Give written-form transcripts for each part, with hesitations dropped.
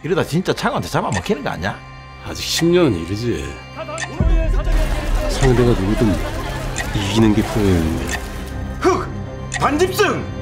이러다 진짜 창한테 잡아먹히는 거 아니야? 아직 10년은 이르지. 상대가 누구든 이기는 게 프로였는데. 흑! 반집승!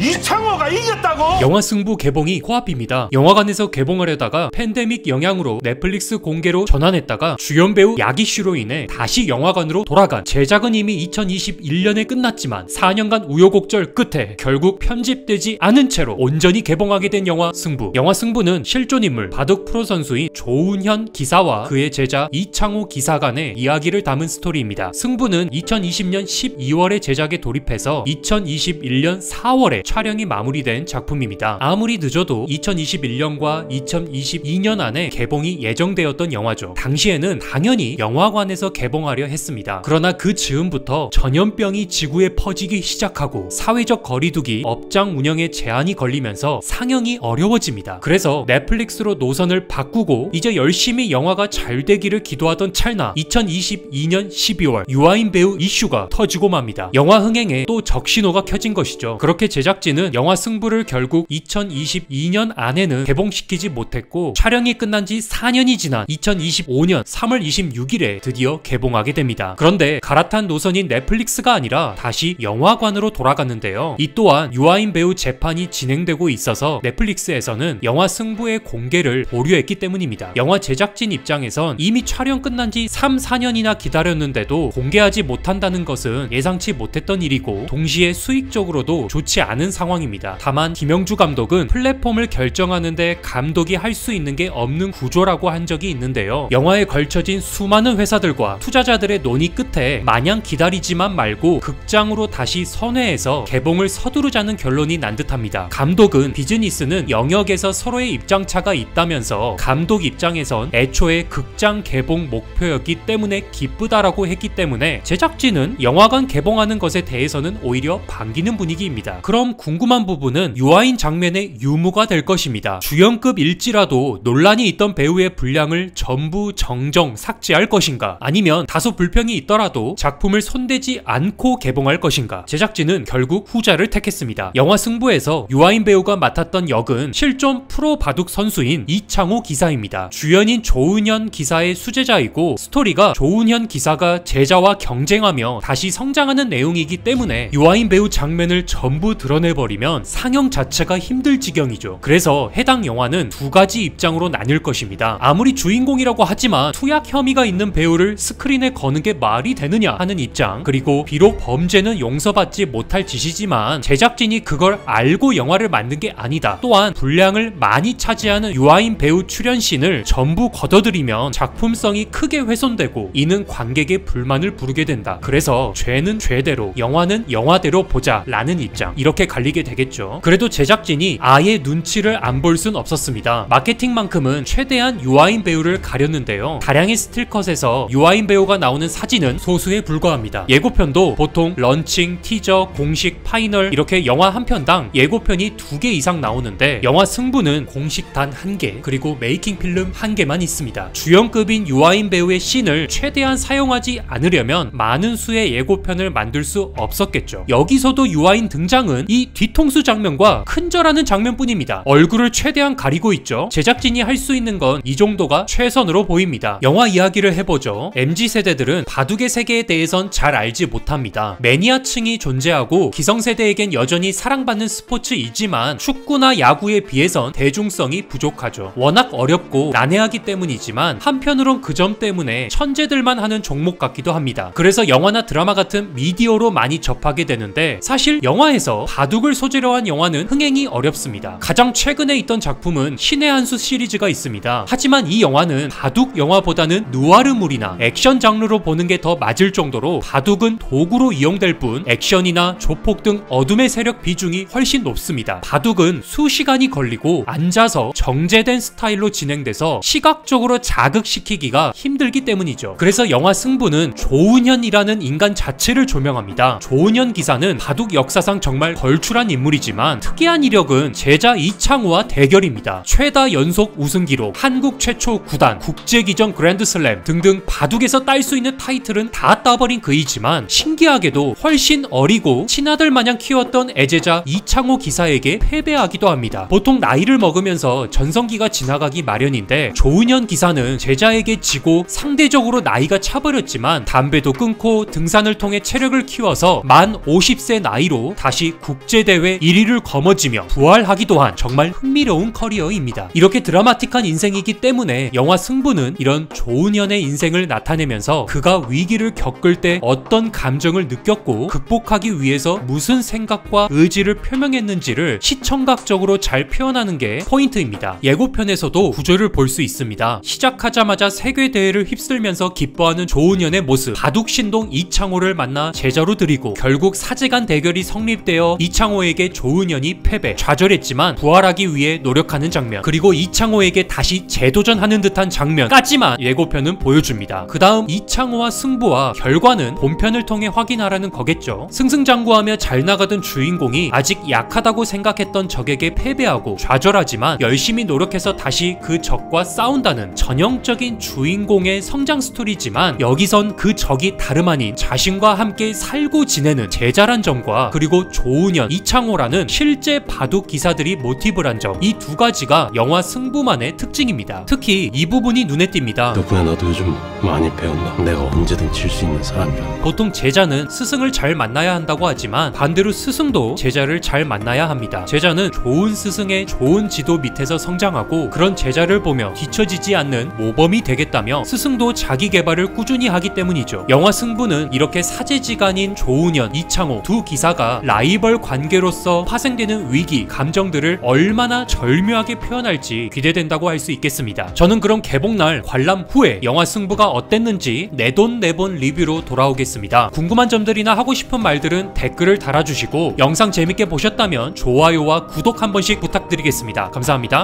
이창호가 이겼다고? 영화 승부 개봉이 코앞입니다. 영화관에서 개봉하려다가 팬데믹 영향으로 넷플릭스 공개로 전환했다가 주연 배우 야기슈로 인해 다시 영화관으로 돌아간, 제작은 이미 2021년에 끝났지만 4년간 우여곡절 끝에 결국 편집되지 않은 채로 온전히 개봉하게 된 영화 승부. 영화 승부는 실존인물 바둑 프로 선수인 조은현 기사와 그의 제자 이창호 기사 간의 이야기를 담은 스토리입니다. 승부는 2020년 12월에 제작에 돌입해서 2021년 4월에 촬영이 마무리된 작품입니다. 아무리 늦어도 2021년과 2022년 안에 개봉이 예정되었던 영화죠. 당시에는 당연히 영화관에서 개봉하려 했습니다. 그러나 그 즈음부터 전염병이 지구에 퍼지기 시작하고 사회적 거리두기, 업장 운영에 제한이 걸리면서 상영이 어려워집니다. 그래서 넷플릭스로 노선을 바꾸고 이제 열심히 영화가 잘 되기를 기도하던 찰나 2022년 12월 유아인 배우 이슈가 터지고 맙니다. 영화 흥행에 또 적신호가 켜진 것이죠. 그렇게 제작진은 영화 승부를 결국 2022년 안에는 개봉시키지 못했고 촬영이 끝난 지 4년이 지난 2025년 3월 26일에 드디어 개봉하게 됩니다. 그런데 갈아탄 노선인 넷플릭스가 아니라 다시 영화관으로 돌아갔는데요. 이 또한 유아인 배우 재판이 진행되고 있어서 넷플릭스에서는 영화 승부의 공개를 보류했기 때문입니다. 영화 제작진 입장에선 이미 촬영 끝난 지 3, 4년이나 기다렸는데도 공개하지 못한다는 것은 예상치 못했던 일이고 동시에 수익적으로도 좋지 않은 상황입니다. 다만 김영주 감독은 플랫폼을 결정하는데 감독이 할 수 있는 게 없는 구조라고 한 적이 있는데요. 영화에 걸쳐진 수많은 회사들과 투자자들의 논의 끝에 마냥 기다리지만 말고 극장으로 다시 선회해서 개봉을 서두르자는 결론이 난 듯합니다. 감독은 비즈니스는 영역에서 서로의 입장차가 있다면서 감독 입장에선 애초에 극장 개봉 목표였기 때문에 기쁘다라고 했기 때문에 제작진은 영화관 개봉하는 것에 대해서는 오히려 반기는 분위기입니다. 그럼 궁금한 부분은 유아인 장면의 유무가 될 것입니다. 주연급 일지라도 논란이 있던 배우의 분량을 전부 정정 삭제할 것인가, 아니면 다소 불평이 있더라도 작품을 손대지 않고 개봉할 것인가. 제작진은 결국 후자를 택했습니다. 영화 승부에서 유아인 배우가 맡았던 역은 실존 프로 바둑 선수인 이창호 기사입니다. 주연인 조은현 기사의 수제자이고 스토리가 조은현 기사가 제자와 경쟁하며 다시 성장하는 내용이기 때문에 유아인 배우 장면을 전부 드러내버리면 상영 자체가 힘들 지경이죠. 그래서 해당 영화는 두 가지 입장으로 나뉠 것입니다. 아무리 주인공이라고 하지만 투약 혐의가 있는 배우를 스크린에 거는 게 말이 되느냐 하는 입장, 그리고 비록 범죄는 용서받지 못할 짓이지만 제작진이 그걸 알고 영화를 만든 게 아니다, 또한 분량을 많이 차지하는 유아인 배우 출연신을 전부 걷어들이면 작품성이 크게 훼손되고 이는 관객의 불만을 부르게 된다. 그래서 죄는 죄대로 영화는 영화대로 보자 라는 입장, 이렇게 갈리게 되겠죠. 그래도 제작진이 아예 눈치를 안 볼 순 없었습니다. 마케팅만큼은 최대한 유아인 배우를 가렸는데요. 다량의 스틸컷에서 유아인 배우가 나오는 사진은 소수에 불과합니다. 예고편도 보통 런칭, 티저, 공식, 파이널 이렇게 영화 한 편당 예고편이 2개 이상 나오는데 영화 승부는 공식 단 1개, 그리고 메이킹 필름 1개만 있습니다. 주연급인 유아인 배우의 씬을 최대한 사용하지 않으려면 많은 수의 예고편을 만들 수 없었겠죠. 여기서도 유아인 등장은 이 뒤통수 장면과 큰절하는 장면뿐입니다. 얼굴을 최대한 가리고 있죠. 제작진이 할 수 있는 건 이 정도가 최선으로 보입니다. 영화 이야기를 해보죠. MZ세대들은 바둑의 세계에 대해선 잘 알지 못합니다. 매니아층이 존재하고 기성세대에겐 여전히 사랑받는 스포츠이지만 축구나 야구에 비해선 대중성이 부족하죠. 워낙 어렵고 난해하기 때문이지만 한편으론 그 점 때문에 천재들만 하는 종목 같기도 합니다. 그래서 영화나 드라마 같은 미디어로 많이 접하게 되는데 사실 영화에서 바둑을 소재로 한 영화는 흥행이 어렵습니다. 가장 최근에 있던 작품은 신의 한 수 시리즈가 있습니다. 하지만 이 영화는 바둑 영화보다는 누아르물이나 액션 장르로 보는 게 더 맞을 정도로 바둑은 도구로 이용될 뿐 액션이나 조폭 등 어둠의 세력 비중이 훨씬 높습니다. 바둑은 수시간이 걸리고 앉아서 정제된 스타일로 진행돼서 시각적으로 자극시키기가 힘들기 때문이죠. 그래서 영화 승부는 조은현이라는 인간 자체를 조명합니다. 조은현 기사는 바둑 역사상 정말 돌출한 인물이지만 특이한 이력은 제자 이창호와 대결입니다. 최다 연속 우승 기록, 한국 최초 구단, 국제기전 그랜드슬램 등등 바둑에서 딸 수 있는 타이틀은 다 따버린 그이지만 신기하게도 훨씬 어리고 친아들 마냥 키웠던 애제자 이창호 기사에게 패배하기도 합니다. 보통 나이를 먹으면서 전성기가 지나가기 마련인데 조은현 기사는 제자에게 지고 상대적으로 나이가 차버렸지만 담배도 끊고 등산을 통해 체력을 키워서 만 50세 나이로 다시 국제대회 1위를 거머쥐며 부활하기도 한 정말 흥미로운 커리어입니다. 이렇게 드라마틱한 인생이기 때문에 영화 승부는 이런 조은현의 인생을 나타내면서 그가 위기를 겪을 때 어떤 감정을 느꼈고 극복하기 위해서 무슨 생각과 의지를 표명했는지를 시청각적으로 잘 표현하는 게 포인트입니다. 예고편에서도 구조를 볼 수 있습니다. 시작하자마자 세계대회를 휩쓸면서 기뻐하는 조은현의 모습, 바둑신동 이창호를 만나 제자로 들이고 결국 사제간 대결이 성립되어 이창호에게 조은현이 패배, 좌절했지만 부활하기 위해 노력하는 장면, 그리고 이창호에게 다시 재도전하는 듯한 장면까지만 예고편은 보여줍니다. 그 다음 이창호와 승부와 결과는 본편을 통해 확인하라는 거겠죠. 승승장구하며 잘 나가던 주인공이 아직 약하다고 생각했던 적에게 패배하고 좌절하지만 열심히 노력해서 다시 그 적과 싸운다는 전형적인 주인공의 성장 스토리지만 여기선 그 적이 다름 아닌 자신과 함께 살고 지내는 제자란 점과 그리고 조은현, 이창호라는 실제 바둑 기사들이 모티브란 점, 이 두 가지가 영화 승부만의 특징입니다. 특히 이 부분이 눈에 띕니다. 덕분에 너도 요즘 많이 배웠나? 내가 언제든 질 수 있는 사람이야. 보통 제자는 스승을 잘 만나야 한다고 하지만 반대로 스승도 제자를 잘 만나야 합니다. 제자는 좋은 스승의 좋은 지도 밑에서 성장하고 그런 제자를 보며 뒤처지지 않는 모범이 되겠다며 스승도 자기 개발을 꾸준히 하기 때문이죠. 영화 승부는 이렇게 사제지간인 조은현, 이창호 두 기사가 라이벌 관계로서 파생되는 위기, 감정들을 얼마나 절묘하게 표현할지 기대된다고 할 수 있겠습니다. 저는 그럼 개봉날 관람 후에 영화 승부가 어땠는지 내돈 리뷰로 돌아오겠습니다. 궁금한 점들이나 하고 싶은 말들은 댓글을 달아주시고 영상 재밌게 보셨다면 좋아요와 구독 한 번씩 부탁드리겠습니다. 감사합니다.